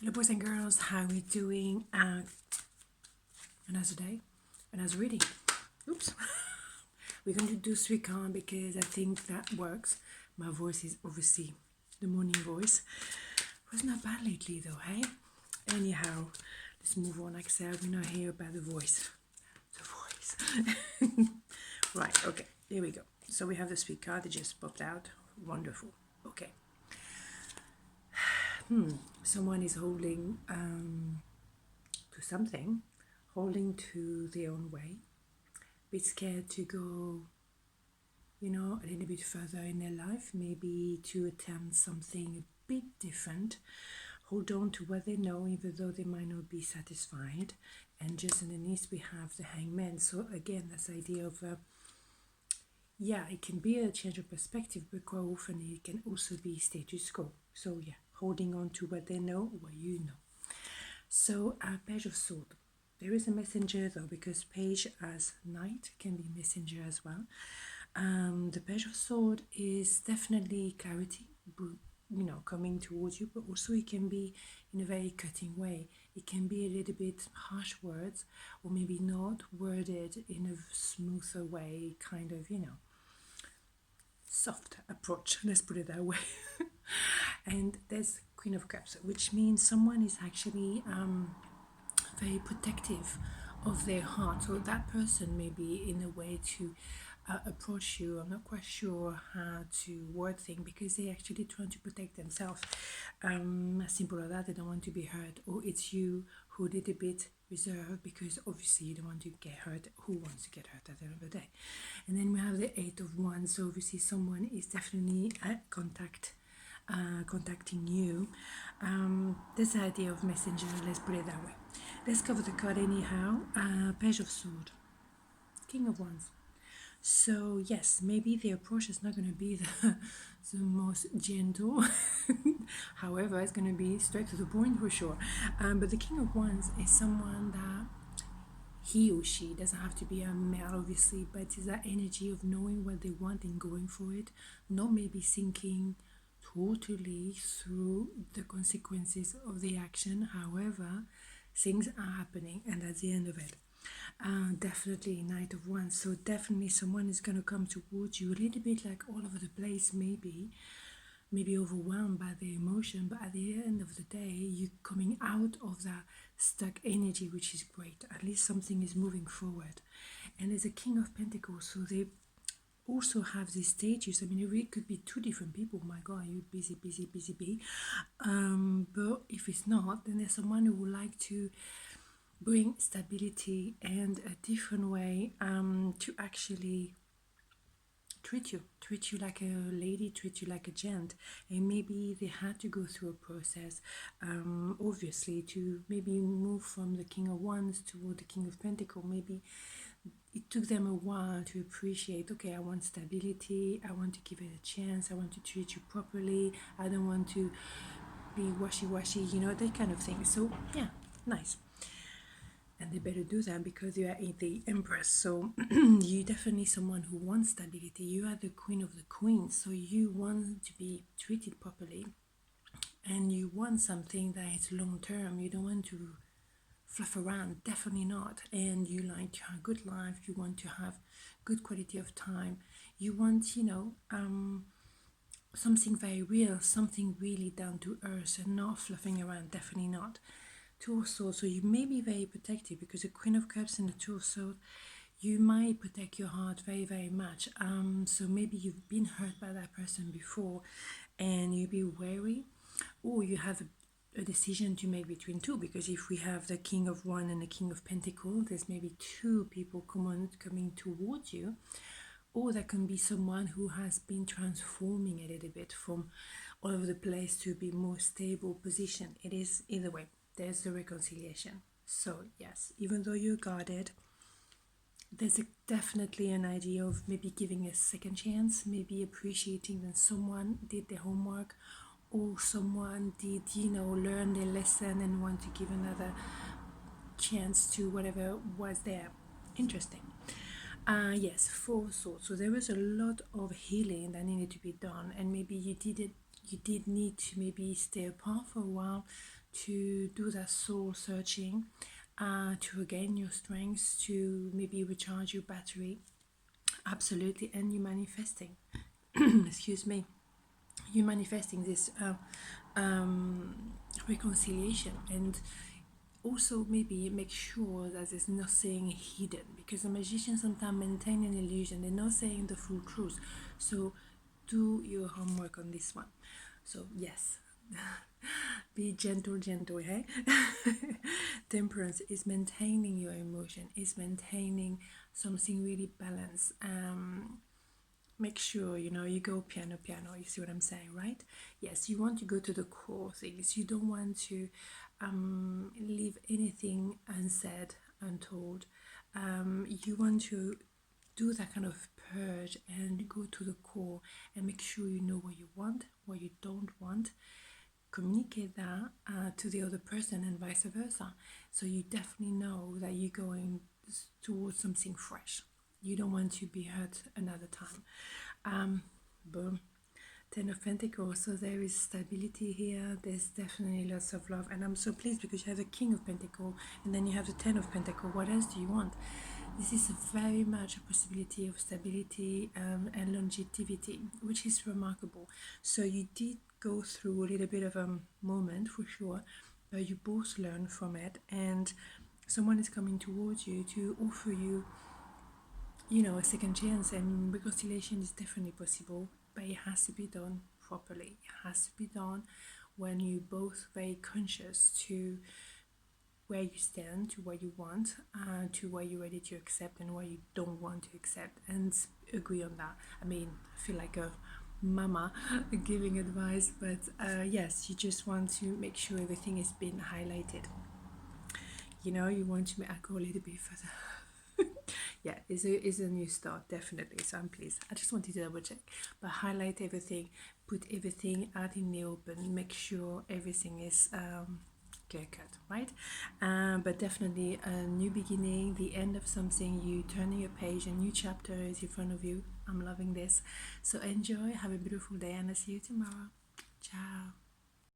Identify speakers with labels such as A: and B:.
A: Hello boys and girls, how are we doing? Another day, another reading. Oops. We're going to do Swikon because I think that works. My voice is obviously the morning voice. It was not bad lately though, hey? Anyhow, let's move on. Axelle, we're not here about the voice. The voice. Right, okay, here we go. So we have the speak card that just popped out. Wonderful. Okay. Someone is holding to something, holding to their own way, a bit scared to go, a little bit further in their life, maybe to attempt something a bit different. Hold on to what they know, even though they might not be satisfied. And just underneath, we have the hangman. So again, this idea of it can be a change of perspective, but quite often it can also be status quo. So yeah, holding on to what they know, what you know. So page of sword. There is a messenger though, because page as knight can be messenger as well. The page of sword is definitely clarity, coming towards you, but also it can be in a very cutting way. It can be a little bit harsh words, or maybe not worded in a smoother way, kind of, soft approach, let's put it that way. And there's Queen of Cups, which means someone is actually very protective of their heart. So that person may be in a way to approach you. I'm not quite sure how to word things because they actually trying to protect themselves. As simple as that, they don't want to be hurt. Or it's you who did a bit reserved because obviously you don't want to get hurt. Who wants to get hurt at the end of the day? And then we have the Eight of Wands. So obviously someone is definitely at contacting you. This idea of messenger, let's put it that way. Let's cover the card anyhow. Page of Sword, King of Wands. So yes, maybe the approach is not going to be the most gentle. However, it's going to be straight to the point for sure. But the King of Wands is someone that he or she doesn't have to be a male obviously, but it's that energy of knowing what they want and going for it, not maybe thinking totally through the consequences of the action. However, things are happening and that's the end of it. Definitely Knight of Wands. So definitely someone is going to come towards you a little bit like all over the place, maybe overwhelmed by the emotion, but at the end of the day you coming out of that stuck energy, which is great. At least something is moving forward. And there's a King of Pentacles, so they also have these stages. I mean, it really could be two different people. Oh my god, you busy bee. But if it's not, then there's someone who would like to bring stability and a different way to actually treat you like a lady, treat you like a gent. And maybe they had to go through a process, obviously, to maybe move from the King of Wands toward the King of Pentacles. Maybe it took them a while to appreciate, okay, I want stability, I want to give it a chance, I want to treat you properly, I don't want to be washy-washy, that kind of thing. So yeah, nice. And they better do that because you are the Empress. So you definitely someone who wants stability. You are the Queen of the Queens, so you want to be treated properly, and you want something that is long term. You don't want to fluff around, definitely not. And you like to have a good life, you want to have good quality of time, you want something very real, something really down to earth and not fluffing around, definitely not. Two of Swords, so you may be very protective because the Queen of Cups and the Two of Swords, you might protect your heart very, very much. So maybe you've been hurt by that person before and you be wary, or you have a decision to make between two, because if we have the King of Wands and the King of Pentacles, there's maybe two people coming towards you, or that can be someone who has been transforming a little bit from all over the place to be more stable position. It is either way, there's the reconciliation. So yes, even though you're guarded, there's definitely an idea of maybe giving a second chance, maybe appreciating that someone did their homework, or someone did, learn their lesson and want to give another chance to whatever was there. Interesting. Yes, Four Swords. So there was a lot of healing that needed to be done, and maybe you did need to maybe stay apart for a while to do that soul searching, to regain your strengths, to maybe recharge your battery. Absolutely. And you're manifesting. Excuse me. You're manifesting this reconciliation, and also maybe make sure that there's nothing hidden, because the magicians sometimes maintain an illusion, they're not saying the full truth. So do your homework on this one. So yes, be gentle, hey. Temperance is maintaining your emotion, is maintaining something really balanced. Make sure you go piano, you see what I'm saying, right? Yes, you want to go to the core things. You don't want to leave anything unsaid, untold. You want to do that kind of purge and go to the core and make sure you know what you want, what you don't want. Communicate that to the other person and vice versa. So you definitely know that you're going towards something fresh. You don't want to be hurt another time. Boom. Ten of Pentacles. So there is stability here. There's definitely lots of love. And I'm so pleased because you have a King of Pentacles and then you have the Ten of Pentacles. What else do you want? This is very much a possibility of stability and longevity, which is remarkable. So you did go through a little bit of a moment for sure, but you both learn from it, and someone is coming towards you to offer you, a second chance, and reconciliation is definitely possible, but it has to be done properly. It has to be done when you both very conscious to where you stand, to what you want, to what you're ready to accept and what you don't want to accept, and agree on that. I mean, I feel like a mama giving advice, but yes, you just want to make sure everything is being highlighted. You want to make, I go a little bit further. Yeah, it's a new start, definitely. So I'm pleased. I just wanted to double check, but highlight everything, put everything out in the open, make sure everything is clear cut, right? But definitely a new beginning, the end of something, you turning a page, a new chapter is in front of you. I'm loving this. So enjoy, have a beautiful day, and I'll see you tomorrow. Ciao.